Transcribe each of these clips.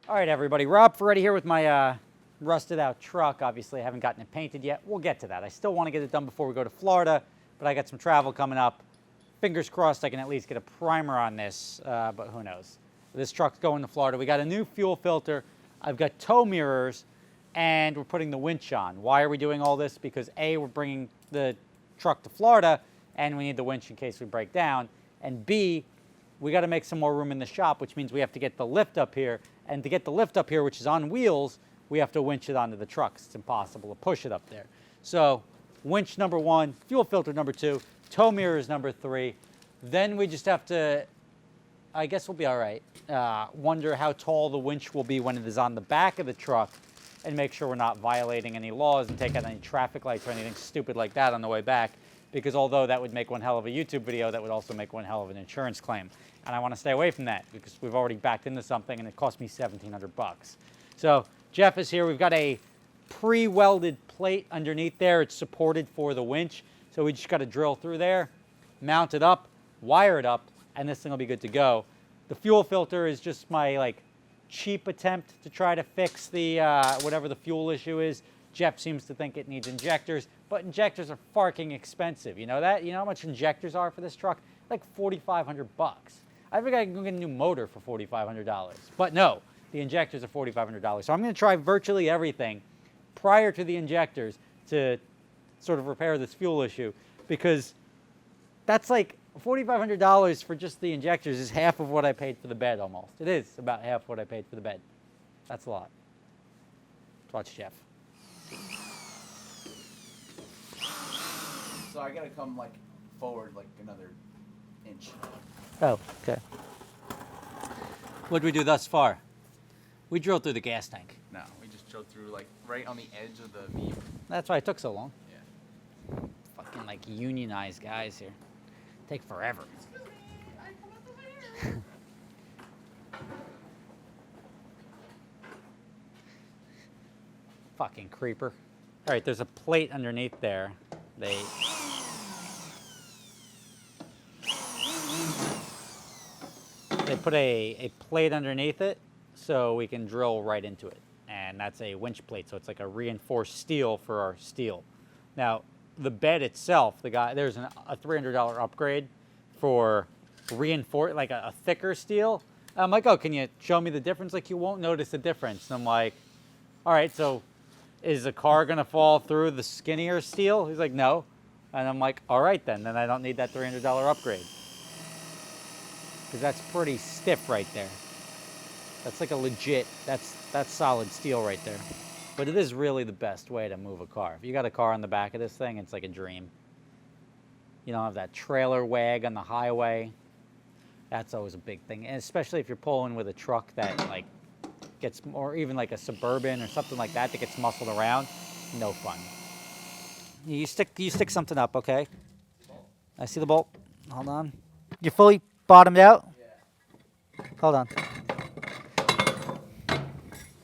All right, everybody. Rob Ferretti here with my rusted out truck. Obviously, I haven't gotten it painted yet. We'll get to that. I still want to get it done before we go to Florida, but I got some travel coming up. Fingers crossed I can at least get a primer on this, but who knows. This truck's going to Florida. We got a new fuel filter. I've got tow mirrors, and we're putting the winch on. Why are we doing all this? Because A, we're bringing the truck to Florida, and we need the winch in case we break down. And B, we got to make some more room in the shop, which means we have to get the lift up here. And to get the lift up here, which is on wheels, we have to winch it onto the truck. It's impossible to push it up there. So winch number 1, fuel filter number 2, tow mirrors number 3. Then we just have to, I guess we'll be all right, wonder how tall the winch will be when it is on the back of the truck and make sure we're not violating any laws and take out any traffic lights or anything stupid like that on the way back. Because although that would make one hell of a YouTube video, that would also make one hell of an insurance claim. And I want to stay away from that because we've already backed into something and it cost me $1,700 bucks. So Jeff is here. We've got a pre-welded plate underneath there. It's supported for the winch. So we just got to drill through there, mount it up, wire it up, and this thing will be good to go. The fuel filter is just my cheap attempt to try to fix the whatever the fuel issue is. Jeff seems to think it needs injectors, but injectors are fucking expensive. You know that? You know how much injectors are for this truck? Like $4,500 bucks. I think I can go get a new motor for $4,500. But no, the injectors are $4,500. So I'm going to try virtually everything prior to the injectors to sort of repair this fuel issue, because that's like $4,500 for just the injectors is half of what I paid for the bed almost. It is about half what I paid for the bed. That's a lot. Let's watch Jeff. So I gotta come forward another inch. Oh, okay. What did we do thus far? We drilled through the gas tank. No, we just drilled through right on the edge of the beam. That's why it took so long. Yeah. Fucking unionized guys here. Take forever. Excuse me, I come up the ladder. Fucking creeper. All right, there's a plate underneath there. They put a plate underneath it so we can drill right into it. And that's a winch plate, so it's like a reinforced steel for our steel. Now, the bed itself, there's a $300 upgrade for reinforced, a thicker steel. I'm like, oh, can you show me the difference? You won't notice the difference. And I'm like, all right, so is the car gonna fall through the skinnier steel? He's like, no. And I'm like, all right then I don't need that $300 upgrade. Because that's pretty stiff right there. That's like a legit, that's solid steel right there. But it is really the best way to move a car. If you got a car on the back of this thing, it's like a dream. You don't have that trailer wag on the highway. That's always a big thing. And especially if you're pulling with a truck that gets more, even like a Suburban or something like that gets muscled around, no fun. You stick something up, okay? I see the bolt. Hold on. You're fully bottomed out? Yeah. Hold on.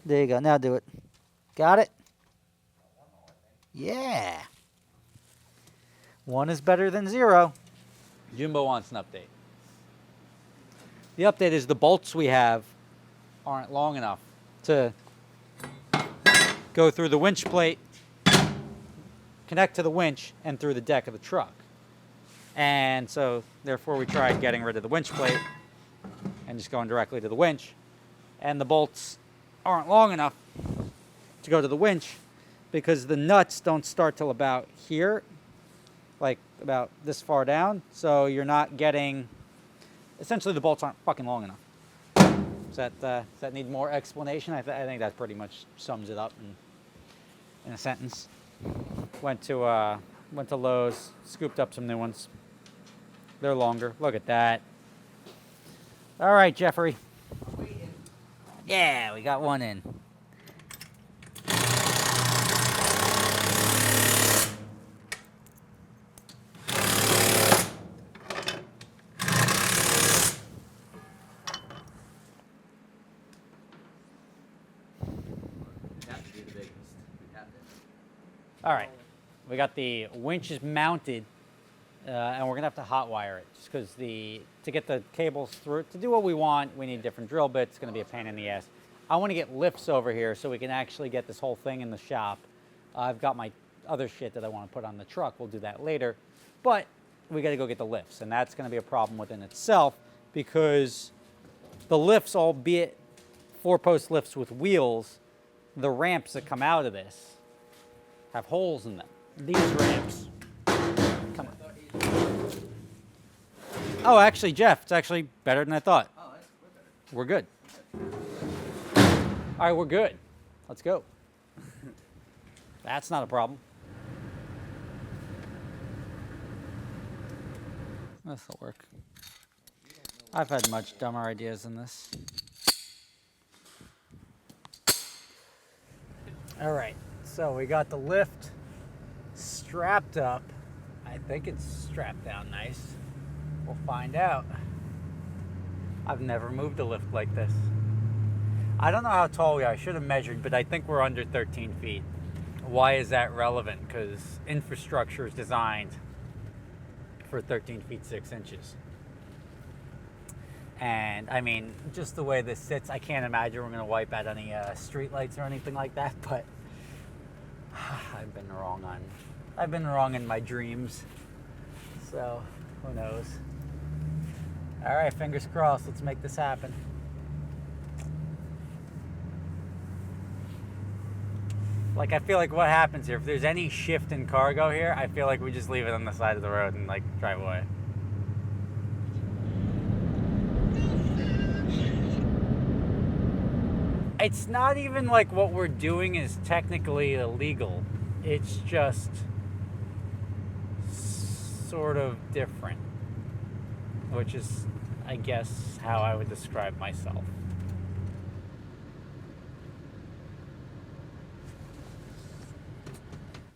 There you go. Now do it. Got it? Yeah. 1 is better than 0. Jumbo wants an update. The update is the bolts we have aren't long enough to go through the winch plate, connect to the winch, and through the deck of the truck. And so, therefore, we tried getting rid of the winch plate and just going directly to the winch. And the bolts aren't long enough to go to the winch because the nuts don't start till about here, about this far down. So you're not getting, essentially the bolts aren't fucking long enough. Does that need more explanation? I think that pretty much sums it up in a sentence. Went to Lowe's, scooped up some new ones. They're longer. Look at that. All right, Jeffrey. I'm waiting. Yeah, we got one in. All right, we got the winches mounted, and we're gonna have to hot wire it just because to get the cables through, to do what we want, we need different drill bits. It's gonna be a pain in the ass. I want to get lifts over here so we can actually get this whole thing in the shop. I've got my other shit that I want to put on the truck. We'll do that later. But we got to go get the lifts, and that's going to be a problem within itself because the lifts, albeit 4-post lifts with wheels, the ramps that come out of this have holes in them. These ramps. Come on. Oh, actually, Jeff, it's actually better than I thought. Oh, We're good. All right, we're good. Let's go. That's not a problem. This'll work. I've had much dumber ideas than this. All right, so we got the lift strapped up. I think it's strapped down nice. We'll find out. I've never moved a lift like this. I don't know how tall we are. I should have measured, but I think we're under 13 feet. Why is that relevant? Because infrastructure is designed for 13 feet 6 inches. And I mean, just the way this sits, I can't imagine we're going to wipe out any street lights or anything like that, but I've been wrong in my dreams. So, who knows? All right, fingers crossed. Let's make this happen. Like, I feel like what happens here, if there's any shift in cargo here, I feel like we just leave it on the side of the road and, like, drive away. It's not even like what we're doing is technically illegal. It's just sort of different, which is, I guess, how I would describe myself.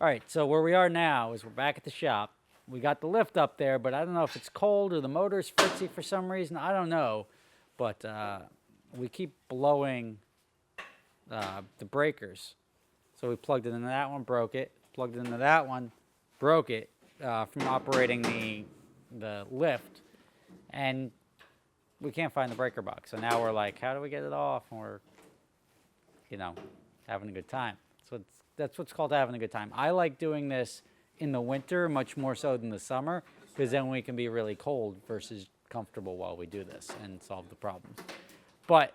All right, so where we are now is we're back at the shop. We got the lift up there, but I don't know if it's cold or the motor's fritzy for some reason. I don't know, but we keep blowing the breakers. So we plugged it into that one, broke it. Plugged it into that one, broke it from operating the lift, and we can't find the breaker box. So now we're like, how do we get it off? And we're, having a good time. So that's what's called having a good time. I like doing this in the winter much more so than the summer, because then we can be really cold versus comfortable while we do this and solve the problems. But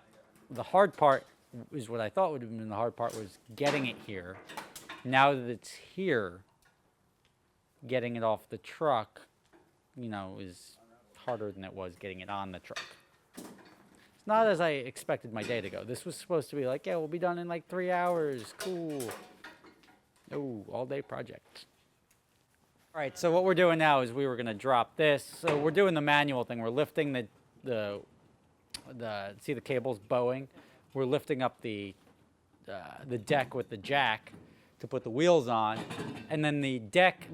the hard part is what I thought would have been the hard part was getting it here. Now that it's here, getting it off the truck, is harder than it was getting it on the truck. It's not as I expected my day to go. This was supposed to be like, yeah, we'll be done in like 3 hours. Cool. Oh, all-day project. All right, so what we're doing now is we were going to drop this. So we're doing the manual thing. We're lifting the see the cables bowing. We're lifting up the deck with the jack to put the wheels on, and then the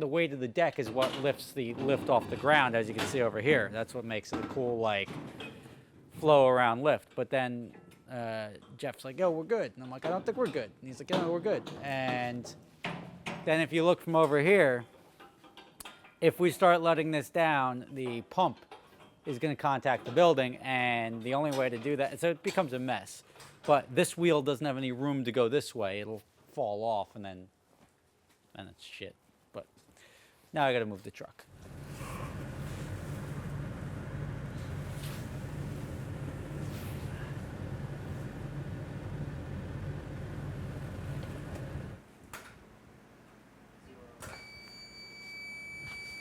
weight of the deck is what lifts the lift off the ground, as you can see over here. That's what makes it a cool, like, flow around lift. But then Jeff's like, yo, we're good. And I'm like, I don't think we're good. And he's like, yeah, we're good. And then if you look from over here, if we start letting this down, the pump is going to contact the building, and the only way to do that, so it becomes a mess. But this wheel doesn't have any room to go this way. It'll fall off, and then it's shit. But now I got to move the truck.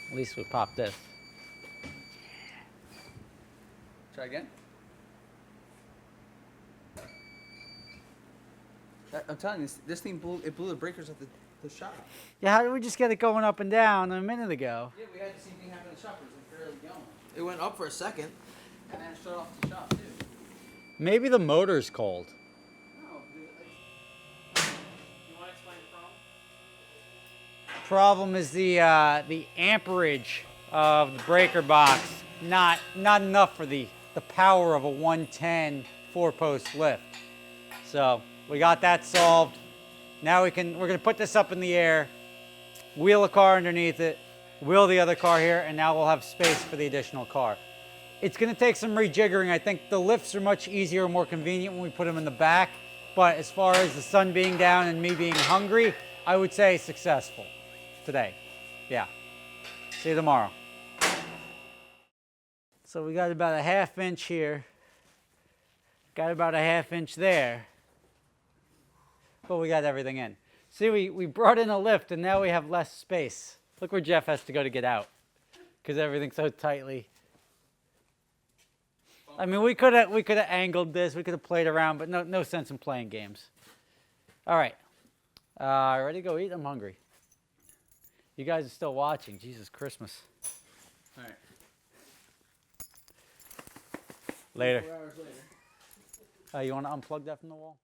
At least we popped this. Try again. I'm telling you, this thing blew the breakers at the shop. Yeah, how did we just get it going up and down a minute ago? Yeah, we had the same thing happen at the shop. It was like barely going. It went up for a second, and then it shut off the shop too. Maybe the motor's cold. No, You want to explain the problem? Problem is the amperage of the breaker box not enough for the power of a 110 4-post lift. So we got that solved. Now we're gonna put this up in the air, wheel a car underneath it, wheel the other car here, and now we'll have space for the additional car. It's gonna take some rejiggering. I think the lifts are much easier and more convenient when we put them in the back. But as far as the sun being down and me being hungry, I would say successful today. Yeah. See you tomorrow. So we got about a 1/2 inch here. Got about a 1/2 inch there. But we got everything in. See, we brought in a lift and now we have less space. Look where Jeff has to go to get out because everything's so tightly. I mean, we could have angled this, we could have played around, but no sense in playing games. All right, ready to go eat? I'm hungry. You guys are still watching. Jesus Christmas. All right. Later. 4 hours later. You want to unplug that from the wall?